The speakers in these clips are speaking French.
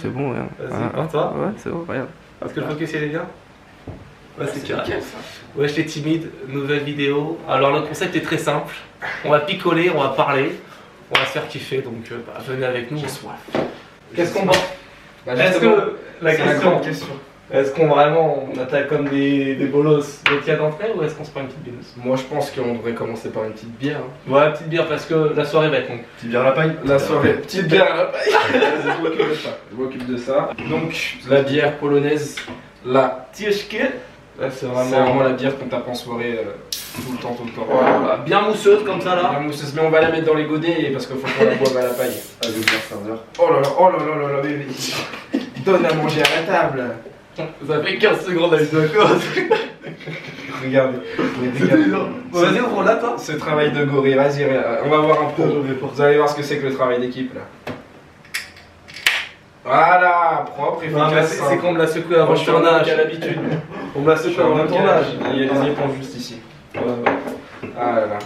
C'est bon, ouais. Vas-y, pour toi. Ouais, c'est bon, regarde. Parce que le focus il est bien. Ouais, c'est nickel ça. Ouais, j'étais timide, nouvelle vidéo. Alors le concept est très simple. On va picoler, on va parler, on va se faire kiffer. Donc venez avec nous. J'ai soif. Qu'est-ce qu'on boit? Est-ce que la question, est-ce qu'on vraiment on attaque comme des bolos de tiers d'entrée ou est-ce qu'on se prend une petite bière? Moi je pense qu'on devrait commencer par une petite bière. Hein. Ouais, petite bière parce que la soirée va être longue. Petite bière à la paille. La soirée, petite bière à la paille. Je m'occupe de ça. Je m'occupe de ça. Donc la bière polonaise, la Tieszkę. Là, c'est C'est vraiment la bière qu'on tape en soirée tout le temps. Voilà, bien mousseuse comme ça là. Bien mousseuse, mais on va la mettre dans les godets parce qu'il faut qu'on la boive à la paille. Ah, je vais faire serveur. Oh là là, bébé. Donne à manger à la table. Ça fait 15 secondes avec de cause. Regardez. Vas-y, ouvre là toi. Ce travail de gorille, vas-y, on va voir un pro. Vous allez voir ce que c'est que le travail d'équipe là. Voilà, propre, efficace. C'est qu'on me l'a secoué avant le tournage. à l'habitude. On me l'a secoué avant le tournage. Il y a des éponges juste ici. Ah là là.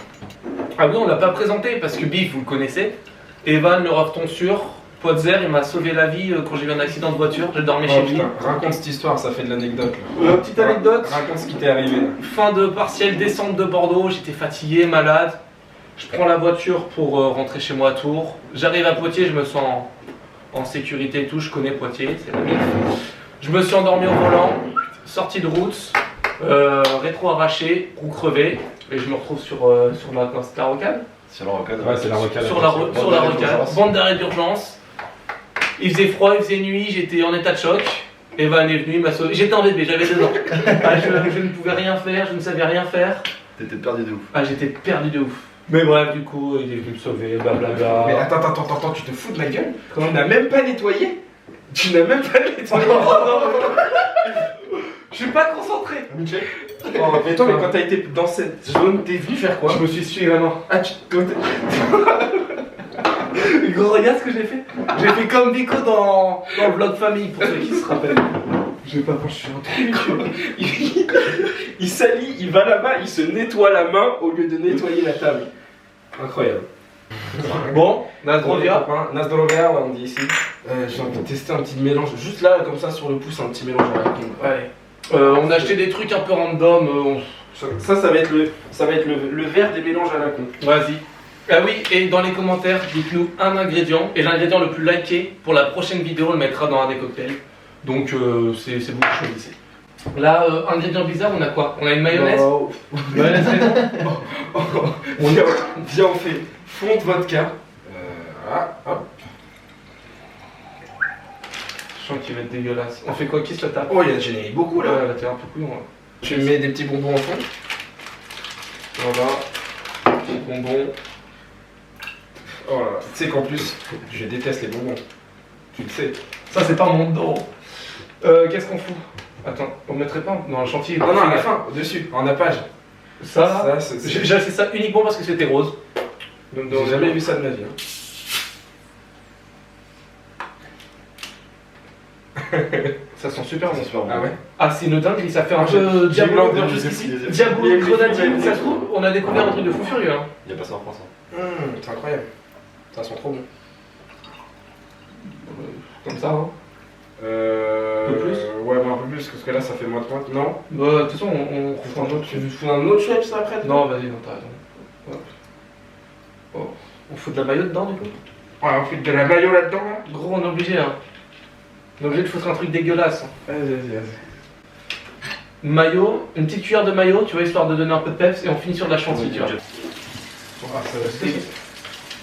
Ah oui, on l'a pas présenté parce que Biff, vous le connaissez. Evan, le ref tonsure. Poitzer, il m'a sauvé la vie quand j'ai eu un accident de voiture. J'ai dormi chez lui. Raconte cette histoire, ça fait de l'anecdote là. Petite anecdote. Raconte ce qui t'est arrivé là. Fin de partiel, descente de Bordeaux. J'étais fatigué, malade. Je prends la voiture pour rentrer chez moi à Tours. J'arrive à Poitiers, je me sens en sécurité et tout. Je connais Poitiers, c'est la vie. Je me suis endormi au volant. Sortie de route. Rétro arraché, roue crevée. Et je me retrouve sur c'était la rocade. Sur la rocade. Ouais, c'est la rocade. Sur la rocade. Bande d'arrêt d'urgence. Il faisait froid, il faisait nuit, j'étais en état de choc. Evan est venu, il m'a sauvé. J'étais en bébé, j'avais 2 ans. Ah, je ne pouvais rien faire, je ne savais rien faire. T'étais perdu de ouf. Ah, j'étais perdu de ouf. Mais bref, du coup, il est venu me sauver, blablabla. Mais attends, tu te fous de ma gueule? Tu n'as même pas nettoyé? Tu n'as même pas nettoyé? Je suis pas concentré. Oh, mais toi, mais quand t'as été dans cette zone, t'es venu faire quoi? Je me suis essuyé la main. Ah, Gros, regarde ce que j'ai fait. J'ai fait comme Vico dans le vlog famille, pour ceux qui se rappellent. Je vais pas pencher un truc. Il s'allie, il va là-bas, il se nettoie la main au lieu de nettoyer la table. Incroyable. Bon, Nazdrovia. Nazdrovia, ouais, on dit ici. J'ai envie de tester un petit mélange, juste là, comme ça, sur le pouce, un petit mélange à la con. Allez. On a acheté des trucs un peu random. Ça va être le verre des mélanges à la con. Vas-y. Ah oui, et dans les commentaires, dites-nous un ingrédient. Et l'ingrédient le plus liké pour la prochaine vidéo, on le mettra dans un des cocktails. Donc c'est vous qui choisissez. Là, ingrédient bizarre, on a quoi? On a une mayonnaise. Mayonnaise maison. On fait fond de vodka. Voilà, hop. Je sens qu'il va être dégueulasse. On fait quoi? Qui se le tape? Oh, il y a généré beaucoup là. Ouais, t'es un peu couillon. Tu mets des petits bonbons en fond. Voilà. Petit bonbon. Oh là là. Tu sais qu'en plus, je déteste les bonbons. Tu le sais. Ça, c'est pas mon dos. Qu'est-ce qu'on fout? Attends, on mettrait pas dans le chantier. Non, à la fin, au-dessus, en nappage. Ça j'ai fait ça uniquement parce que c'était rose. Donc, j'ai jamais vu ça de ma vie. Hein. Ça sent super bon. Super bon. Ah ouais? Ah, c'est une dinguerie, ça fait un peu Diabolo jusqu'ici. Diabolo grenadine, ça se trouve, on a découvert un truc de fou furieux. Hein. Y'a pas ça en France. C'est incroyable. Ça sent trop bon. Comme ça, hein. Un peu plus? Ouais, mais un peu plus, parce que là ça fait moite-moite, non? Bah, de toute façon, on fout un autre. Tu veux foutre un autre Schweppes ça après? Non, vas-y, non, t'as raison. Hop. Oh. On fout de la maillot dedans, du coup? Ouais, on fout de la maillot là-dedans, là? Gros, on est obligé, hein. On est obligé de foutre un truc dégueulasse. Vas-y. Maillot, une petite cuillère de maillot, tu vois, histoire de donner un peu de peps, et on finit sur de la chantilly, tu vois.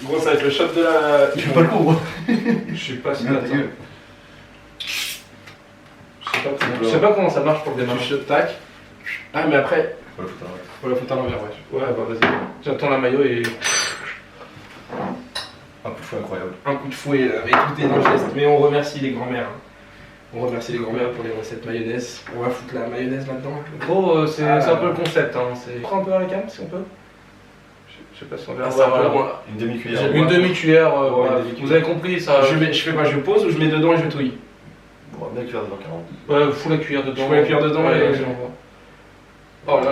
Gros, ça va être le shot de la. Je fais pas le coup, Je sais pas si Non, t'as dégueu. Je sais pas comment ça marche pour le Tu démarrer. shot tac. Ah, mais après, Faut le foutre en vrai. faut la foutre à l'envers, ouais. Ouais, bah vas-y. J'attends la maillot et. Un coup de fouet incroyable. Un coup de fouet, et tout est dans le geste. Mais on remercie les grands-mères. Hein. On remercie les grands-mères pour les recettes mayonnaise. On va foutre la mayonnaise là-dedans. Gros, c'est Ah. un peu le concept, hein. C'est. Prends un peu à la cam si on peut. Je sais pas si on verra. Ah, c'est un peu voilà. voilà. Une demi-cuillère. Une demi-cuillère, Ouais, voilà. une demi-cuillère. Vous avez compris ça. Je fais quoi? Je pose ou je mets dedans et je touille? Bon, bien cuillère dedans, 40. Ouais, fous la cuillère dedans. Je fous la cuillère dedans Ouais, et j'envoie. Oh là là.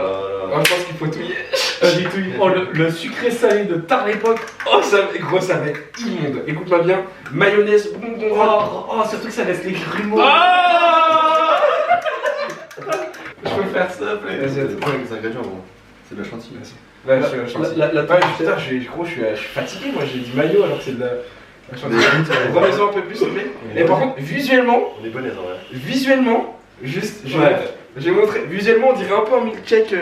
Moi, je pense qu'il faut touiller. Vas-y, tout. Oh, le sucré salé de tard l'époque. Oh, gros, ça va être immonde. Écoute-moi bien. Mayonnaise, bonbon. Oh, surtout que ça laisse les grumeaux. Ah Je peux faire ça, plaît. Vas-y, c'est quoi les ingrédients, gros? C'est de la chantilly. Ouais, je suis gentil. La Ouais, putain, gros, je suis fatigué. Moi, j'ai dit maillot alors que c'est de la chantilly. Remets-en un peu plus, s'il te plaît. Et par contre, visuellement, On est bonnes, en vrai. juste, Ouais. j'ai montré. Visuellement, on dirait un peu un milkshake.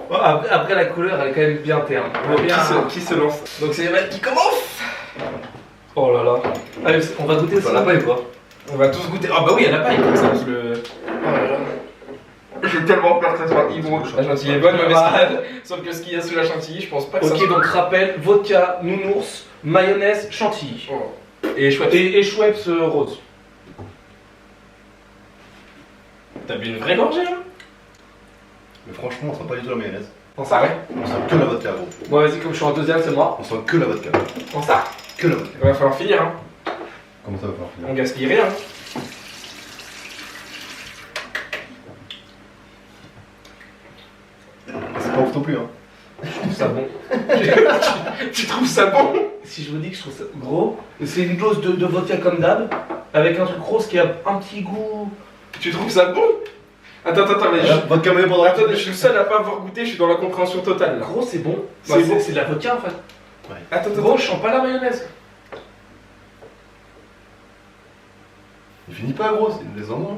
Oh, après, la couleur, elle est quand même bien terne. Bien. Qui se lance? Donc, c'est Evan qui commence. Oh là là. Allez, on va goûter Ça ça. l'a pas, quoi. On va tous goûter. Ah, bah oui, elle a pas comme ça. Parce que Oh là là. j'ai tellement peur que ça soit immonde. La chantilly est bonne, mais Ouais. sauf que ce qu'il y a sous la chantilly, je pense pas que ça Ok, soit. donc rappel, vodka, nounours, mayonnaise, chantilly. Oh. Et chouette. Et Schweppes rose. T'as bu une vraie gorgée là? Mais franchement, on sent pas du tout la mayonnaise. En ça, ouais. On sent que la vodka, gros. Bon, vas-y, comme je suis en deuxième, c'est moi. On sent que la vodka. En ça. Que la vodka. Il va falloir finir, hein. Comment ça va faire finir? On gaspille rien. C'est pas ouf non plus, hein. Je trouve ça bon. Tu trouves ça bon? Si je vous dis que je trouve ça gros, c'est une dose de vodka comme d'hab, avec un truc rose qui a un petit goût. Tu trouves ça bon? Attends, mais Vodka mayo pendant la attends, je suis le seul à pas avoir goûté, je suis dans la compréhension totale là. Gros, c'est bon. Bah, C'est c'est- bon, c'est de la vodka en fait. Attends, Gros, je sens pas la mayonnaise. Il finit pas, gros, c'est une des endroits.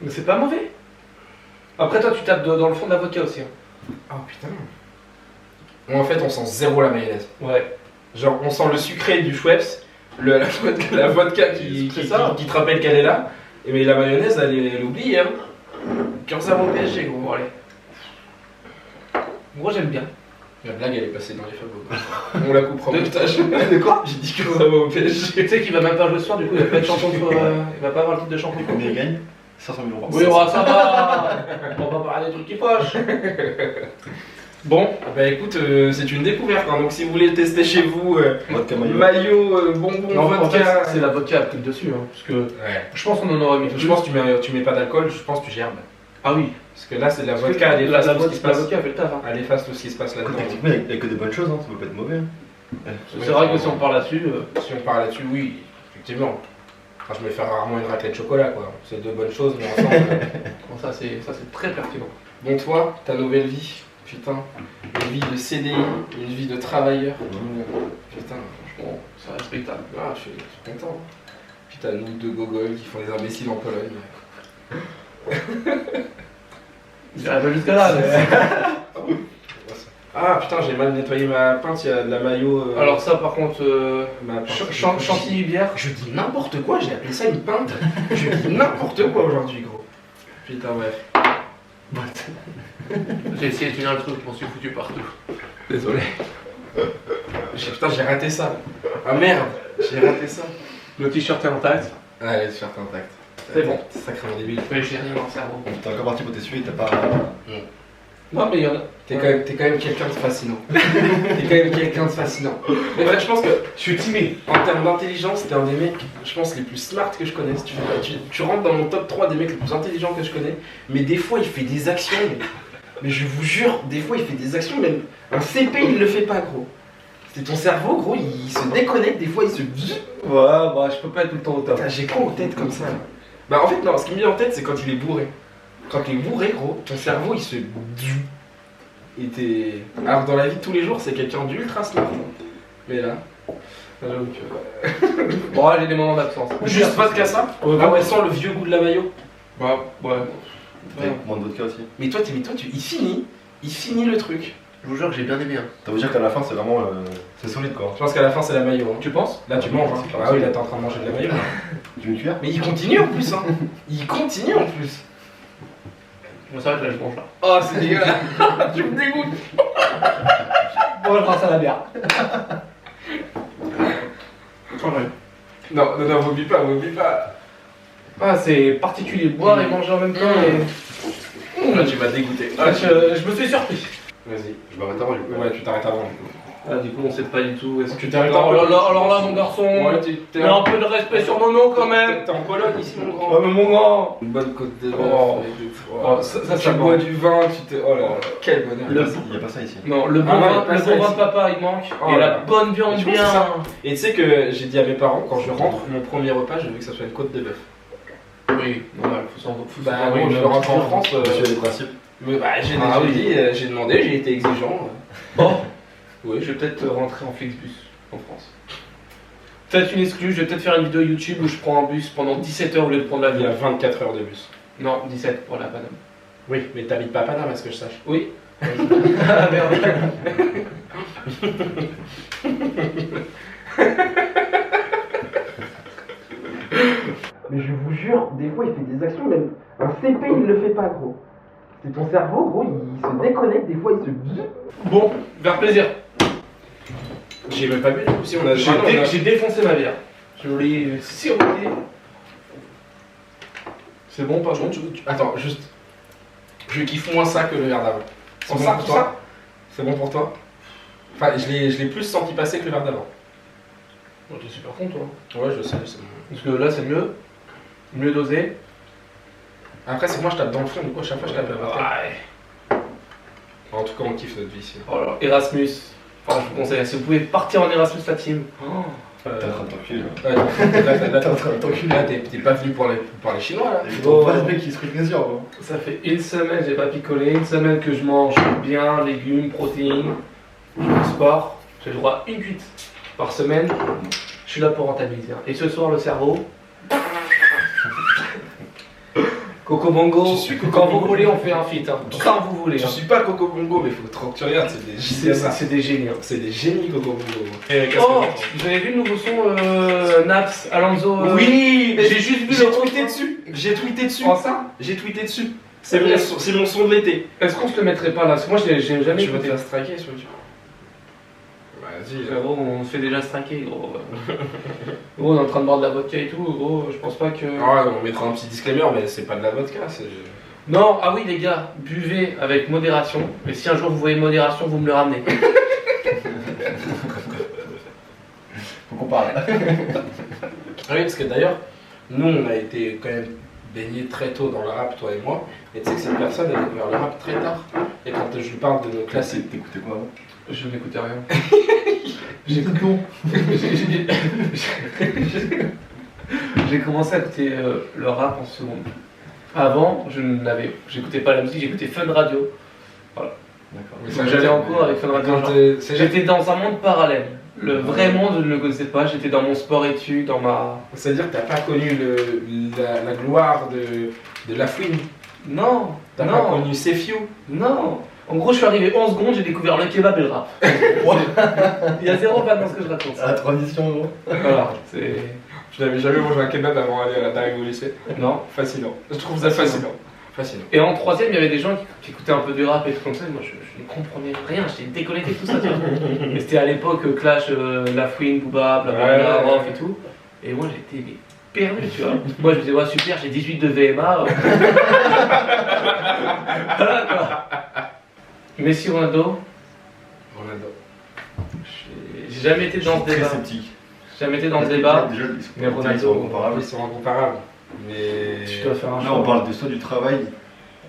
Mais c'est pas mauvais. Après, toi, tu tapes dans le fond de la vodka aussi. Hein. Oh putain. Bon, en fait, on sent zéro la mayonnaise. Ouais. Genre, on sent le sucré du Schweppes, la vodka qui C'est ça. te rappelle qu'elle est là. Et mais la mayonnaise, elle oublie, hein. Cœur zéro PSG, gros. Bon, allez. Moi, j'aime bien. La blague, elle est passée dans les fagots. On la coupera au De- montage. De quoi? J'ai dit cœur zéro PSG. Tu sais qu'il va même pas jouer ce soir, du coup, il va pas être champion. Il va pas avoir le titre de champion. Combien il gagne? 500 000 euros. Oui, ça va. On va parler des trucs qui fâchent. Bon, Bah écoute, c'est une découverte, hein. Donc si vous voulez le tester chez vous, Vodka mayo. maillot, bonbon, en fait, vodka. c'est la vodka à pris dessus, hein, parce que Ouais. je pense qu'on en aurait mis. Je pense que tu mets pas d'alcool, je pense que tu gerbes. Ah oui. Parce que là, c'est de la vodka, elle la, efface la, tout ce qui se passe. vodka fait le taf. Hein. Elle efface tout ce qui se passe Écoute, là-dedans. techniquement, il y a que des bonnes choses, hein. Ça peut pas être mauvais. Hein. C'est vrai que si on parle là-dessus, Si on parle là-dessus, oui, effectivement. Enfin, je me fais rarement une raclette chocolat, quoi. C'est deux bonnes choses, mais ensemble. bon, ça c'est très pertinent. Bon, toi, ta nouvelle vie, putain. Une vie de CDI, une vie de travailleur. Putain, franchement, C'est respectable. ah, je suis content. Putain, nous deux gogoles qui font des imbéciles en Pologne. J'irai pas jusqu'à là. mais- Ah putain, j'ai mal nettoyé ma pinte, il y a de la maillot. Alors ça par contre, ma pinte. chantilly bière. Je dis n'importe quoi, j'ai appelé ça une pinte. Je dis n'importe quoi aujourd'hui, gros. Putain, bref. J'ai essayé de finir le truc, je m'en suis foutu partout. Désolé. Putain, j'ai raté ça. Ah merde, j'ai raté ça. Le t-shirt est intact. Ah, les t-shirts intacts. C'est bon. Sacrément débile. Mais j'ai rien dans le cerveau. T'es encore parti pour t'essuyer, t'as pas. Non mais il y en a. T'es quand même quelqu'un de fascinant. T'es quand même quelqu'un de fascinant. Mais en fait, je pense que Je suis timide. en termes d'intelligence, t'es un des mecs, je pense, les plus smart que je connaisse. Tu rentres dans mon top 3 des mecs les plus intelligents que je connais. Mais des fois, il fait des actions. Mais je vous jure, des fois, il fait des actions, même un CP, il le fait pas, gros. C'est ton cerveau, gros, il se déconnecte, des fois, il se. Ouais, bah je peux pas être tout le temps au top. Putain, j'ai quoi en tête comme ça là? Bah, en fait, non, ce qui me vient en tête, c'est quand il est bourré. Quand il est bourré, gros, ton cerveau, il se. Et t'es. Alors, dans la vie de tous les jours, c'est quelqu'un d'ultra smart. Mais là. J'avoue que. Bon, j'ai des moments d'absence. Juste vodka ça. Ouais, Ah ouais, sans le vieux goût de la maillot. Ouais, ouais. Moins de vodka aussi. Mais toi, il finit le truc. Je vous jure que j'ai bien aimé. Hein. Ça veut dire qu'à la fin, c'est vraiment. C'est solide, quoi. Je pense qu'à la fin, c'est la maillot. Hein. Tu penses? Là, tu manges. Hein. Ah oui, là, t'es en train de manger de la maillot. Tu veux une cuillère? Mais il continue en plus, hein. Il continue en plus. Bon, c'est vrai que là je mange là. Oh, c'est dégueulasse. Tu me dégoûtes. Bon, je pense à la bière. Non, m'oublie pas. Ah, c'est particulier. Boire et manger en même temps. Et... Là, tu m'as dégoûté. Ah, je me suis surpris. Vas-y. Je m'arrête avant, du coup. Ouais, tu t'arrêtes avant. Du coup. Ah, du coup, on sait pas du tout. Est-ce que Tu t'arrêtes alors, un peu. alors là, mon garçon, Ouais, t'es mets un peu de respect sur mon nom quand même. T'es en Pologne ici, mon grand. Oh, mais mon grand. Une bonne côte de bœuf. Oh. et tout. Oh, ça, Tu bois du vin, tu te. Oh là là, quel bonheur. Il n'y a pas ça ici. Non, le bon Ah, non, vin, pas le ça bon vin ici. de papa, il manque. Oh et là la là. bonne viande Je pense bien. que ça- Et tu sais que j'ai dit à mes parents, quand je rentre, mon premier repas, je veux que ça soit une côte de bœuf. Oui, normal, faut s'en Bah, bon, je rentre en France. Tu as des principes. Mais bah, j'ai Ah oui. dit, j'ai demandé, j'ai été exigeant. Oh, Oui, je vais peut-être rentrer en Flixbus en France. Peut-être une exclue, je vais peut-être faire une vidéo YouTube où je prends un bus pendant 17 heures au lieu de prendre Il y a l'avion. 24 heures de bus. Non, 17 pour la Paname. Oui, mais t'habites pas à Paname, à ce que je sache. Oui. Ah merde. Mais je vous jure, des fois il fait des actions, même un CP il le fait pas, gros. C'est ton cerveau, gros, il se déconnecte, des fois il se. Bon, vers plaisir. J'ai même pas bu du coup, si on a. J'ai défoncé ma bière. Je l'ai siroté. C'est bon, pas bon? Attends, juste. Je kiffe moins ça que le verre d'avant. C'est Sans bon ça, pour tout ça C'est bon pour toi? Enfin, je l'ai plus senti passer que le verre d'avant. Oh, t'es super con, toi. Ouais, je sais, c'est bon. Parce que là, c'est mieux. Mieux dosé. Après, c'est que moi je tape dans le fond, du coup, à chaque fois je tape la bataille. Ouais. En tout cas, on kiffe notre vie ici. Oh là, Erasmus. Enfin, je vous conseille, si vous pouvez partir en Erasmus, la team. T'es en train de t'enculer là. Là, t'es en train de t'enculer, là, t'es pas venu pour les Chinois là. Oh, pas ce mec qui se fait plaisir, quoi. Ça fait une semaine, j'ai pas picolé. Une semaine que je mange bien, légumes, protéines. Je fais du sport. J'ai le droit à une cuite par semaine. Je suis là pour rentabiliser. Et ce soir, le cerveau. Coco Bongo, Je suis Coco quand Bongo. vous voulez, on fait un feat. Hein. Quand vous voulez. Je hein. suis pas Coco Bongo, mais faut trop que tu regardes, c'est des génies. C'est des génies. hein. C'est des génies Coco Bongo. Oh, vous avez vu le nouveau son Naps, Alonso Oui, j'ai juste vu j'ai le tweeté refrain. dessus. J'ai tweeté dessus. Oh, ça. J'ai tweeté dessus. C'est mon son de l'été. Est-ce qu'on se le mettrait pas là? Parce que moi, j'ai jamais Tu veux te écouté. faire striker sur YouTube? Vas-y. Frérot, on se fait déjà striker, gros. Gros, on est en train de boire de la vodka et tout, gros, je pense pas que... Ah, on mettra un petit disclaimer, mais c'est pas de la vodka, c'est. Non, ah oui les gars, buvez avec modération, et si un jour vous voyez modération, vous me le ramenez. Faut qu'on parle. Ah oui, parce que d'ailleurs, nous on a été quand même baignés très tôt dans le rap, toi et moi. Et tu sais que cette personne a découvert le rap très tard. Et quand je lui parle de nos classiques. T'écoutais quoi avant? Je n'écoutais rien. J'écoute non. J'ai commencé à écouter le rap en seconde. Avant, j'écoutais pas la musique, j'écoutais Fun Radio. D'accord. Donc j'allais en cours avec Fun Radio. Quand genre. J'étais dans un monde parallèle. Le vrai monde, je ne le connaissais pas. J'étais dans mon sport-études, dans ma... C'est-à-dire que t'as pas connu la gloire de la fouine. Non, T'as pas non, connu Sefiu. non. En gros, je suis arrivé 11 secondes, j'ai découvert le kebab et le rap. Il y a zéro fan dans ce que je raconte. La transition, gros. Voilà, c'est... Je n'avais jamais mangé un kebab avant d'arriver au lycée. Non. Fascinant. Je trouve ça fascinant. Fascinant. Et en troisième, il y avait des gens qui écoutaient un peu du rap et tout comme ça. Et moi, je ne comprenais rien. J'étais déconnecté de tout ça. Tu vois. Et c'était à l'époque Clash, La Fouine, Booba, blablabla, Ouais. Rof et tout. Et moi, j'étais mais, perdu, tu vois. Moi, je me disais, ouais, super, j'ai 18 de VMA. Voilà, quoi. Messi, Ronaldo, Ronaldo. j'ai jamais été dans ce Très débat. sceptique. J'ai jamais été dans ce débat. Déjà, ils sont Mais Ronaldo, ils sont incomparables. Ils sont incomparables. Mais. Tu dois faire un Là, choix. on parle de soit du travail,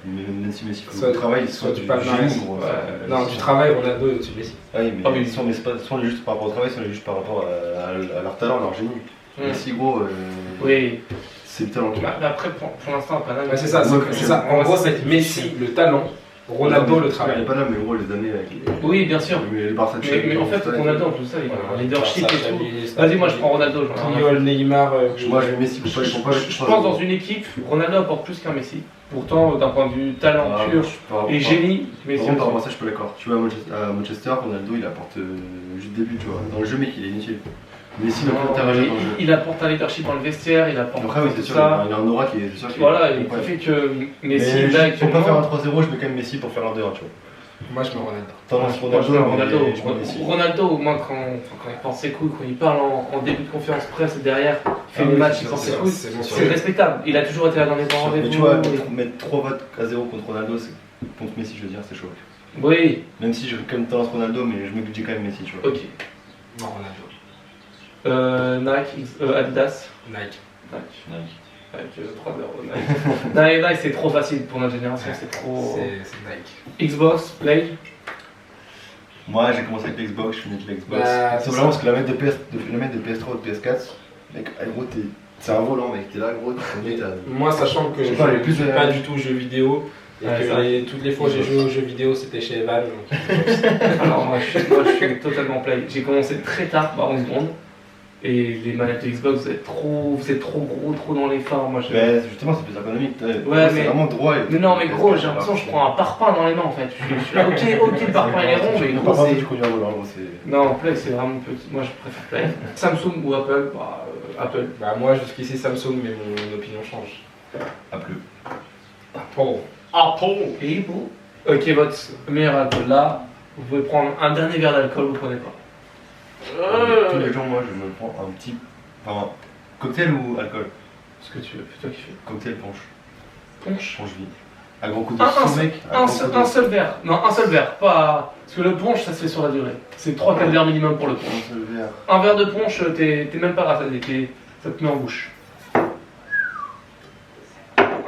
mais même si Messi fait Soit- beaucoup de travail, soit soit du du palmarès. génie, gros. Ouais. Non, du travail, Ronaldo est au-dessus de Messi. Ah oui, mais Ah oui. soit on est pas- soit on est juste par rapport au travail, soit on est juste par rapport à leur talent, à leur génie. Hmm. Messi, gros, Oui. c'est le talent qui Bah, après, pour l'instant, pas mal. Ouais, c'est ça, c'est ça. En gros, c'est Messi, le talent, Ronaldo, le travail. Il est pas là, mais gros, les années avec les. Oui, bien sûr. Les Barça de Mais en fait, Xavi, Ronaldo, en plus de ça, il a un leadership et tout. Vas-y, Vas-y, moi je prends Ronaldo. j'en ai rien à Puyol, Neymar. Moi, je mets Messi pour pas. faire. Je pense dans une équipe, Ronaldo apporte plus qu'un Messi. Pourtant, d'un point de vue talent pur et génie, Messi. Par rapport à aussi. ça, je suis pas d'accord. Tu vois, à Manchester, Ronaldo, il apporte juste début, tu vois. Dans le jeu, mec, il est inutile. Messi, il Non, peut interagir dans le jeu. il apporte un leadership dans le vestiaire, il apporte Après, oui, tout c'est sûr, ça. il a un aura qui est sûr. Voilà, et Ouais. qui fait que Mais Messi, là, pour pas actuellement. faire un 3-0, je mets quand même Messi pour faire un 2-1, tu vois. Moi, je mets Ronaldo. Tendance Moi, je mets Ronaldo, je mets Messi. Ronaldo, au moins quand il pense ses couilles, quand il parle en début de conférence presse derrière, il fait Ah des oui, matchs, c'est il ça, pense c'est ses ça, couilles, c'est bon, c'est respectable. Il a toujours été là dans les grands Mais rendez-vous. tu vois, mettre 3 votes à 0 contre Ronaldo, contre Messi, je veux dire, c'est chaud. Oui, Même si j'ai quand même tendance Ronaldo, mais je me dis quand même Messi, tu vois. ok. Non, Ronaldo. Nike, Adidas. Nike. Nike. Avec 3 euros. Nike. Nike, c'est trop facile pour notre génération, c'est trop. C'est Nike. Xbox, Play. Moi, j'ai commencé avec l'Xbox, je suis né de l'Xbox. Bah, c'est c'est vraiment ça. parce que la mettre de PS3 ou de PS4, mec, gros, c'est un volant, mec, t'es là, gros, Moi, sachant que Je je sais pas, les ne plus, suis pas du tout jeux vidéo, et Ouais, que ça. toutes les fois j'ai joué aux jeux vidéo, c'était chez Evan. Donc... Alors, moi, je suis totalement Play. J'ai commencé très tard, bah 11 secondes. Et les manettes de Xbox, vous êtes trop gros, trop dans les phares. Moi, Ben, justement, c'est plus ergonomique. Ouais, C'est mais- vraiment droit. Mais non, mais gros, j'ai l'impression que je prends un parpaing dans les mains en fait. Je suis là, ok, le parpaing il est rond, mais gros, c'est. Tu conduis un volant, gros, c'est. Non, Play c'est vraiment petit. Moi je préfère Play. Samsung ou Apple, bah Apple. Bah, moi, jusqu'ici Samsung, mais mon opinion change. Apple. Apple. Et vous? Ok, votre meilleur alcool là, vous pouvez prendre un dernier verre d'alcool, vous prenez pas. Tous les jours, moi, je me prends un petit. Enfin, cocktail ou alcool? Ce que tu veux, fais-toi kiffer. Cocktail punch. Punch. Punch vie. À gros coup de Un sang, mec. à gros coup de- un seul verre. Non, un seul verre. Pas. Parce que le punch ça se fait sur la durée. C'est 3-4 verres minimum pour le punch. Un seul verre. Un verre de punch, t'es même pas rassasié, ça te met en bouche.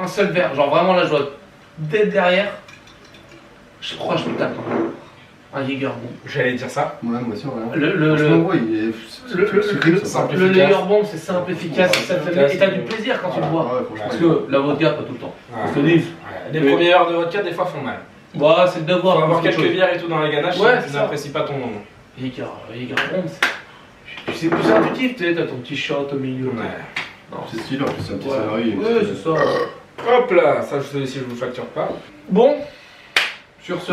Un seul verre, genre vraiment là je dois d'être derrière. Je crois que je me tape un Jägerbomb. J'allais dire ça. Ouais, moi aussi, voilà. Le Franchement, gros, il est. le simple. le efficace. Jägerbomb c'est simple, efficace, ça te fait- et t'as du plaisir quand tu le bois. Ouais, franchement. Parce que la vodka pas tout le temps. On se le dit. Les Mais- premières heures de vodka, des fois, font mal. Bah c'est le Faut devoir. avoir quelque quelques chose. bières et tout dans les ganaches, Ouais, si c'est tu ça. n'apprécies pas ton moment. Jägerbomb, c'est plus intuitif, tu sais, t'as ton petit shot au milieu. Ouais. Non. C'est stylé, en plus, c'est un petit Ouais, salarié. ouais, c'est ça. Hop là, ça celui-ci je vous facture pas. Bon, sur ce,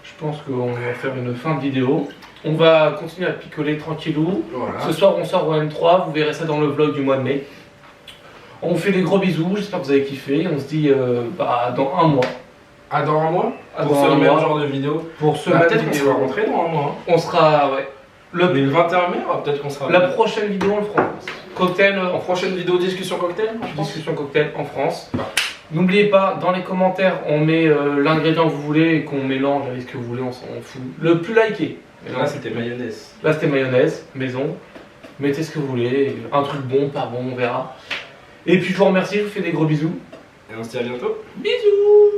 je pense qu'on va faire une fin de vidéo. On va continuer à picoler tranquillou. Voilà. Ce soir, on sort au M3, vous verrez ça dans le vlog du mois de mai. On vous fait des gros bisous, j'espère que vous avez kiffé. On se dit dans un mois. Ah, dans un mois Ah, pour dans ce un même mois. genre de vidéo. Pour ce Bah, même peut-être qu'on vidéo. sera rentré dans un mois. On sera, ouais. Mais le 21 mai, peut-être qu'on sera. La prochaine vidéo, on le fera en France. Cocktail en France. prochaine vidéo discussion cocktail, je pense. Discussion cocktail en France. Ah. N'oubliez pas, dans les commentaires, on met l'ingrédient que vous voulez et qu'on mélange avec ce que vous voulez, on s'en fout. Le plus liké. Et là, c'était mayonnaise. Là c'était mayonnaise, maison. Mettez ce que vous voulez, un truc bon, pas bon, on verra. Et puis je vous remercie, je vous fais des gros bisous. Et on se dit à bientôt. Bisous!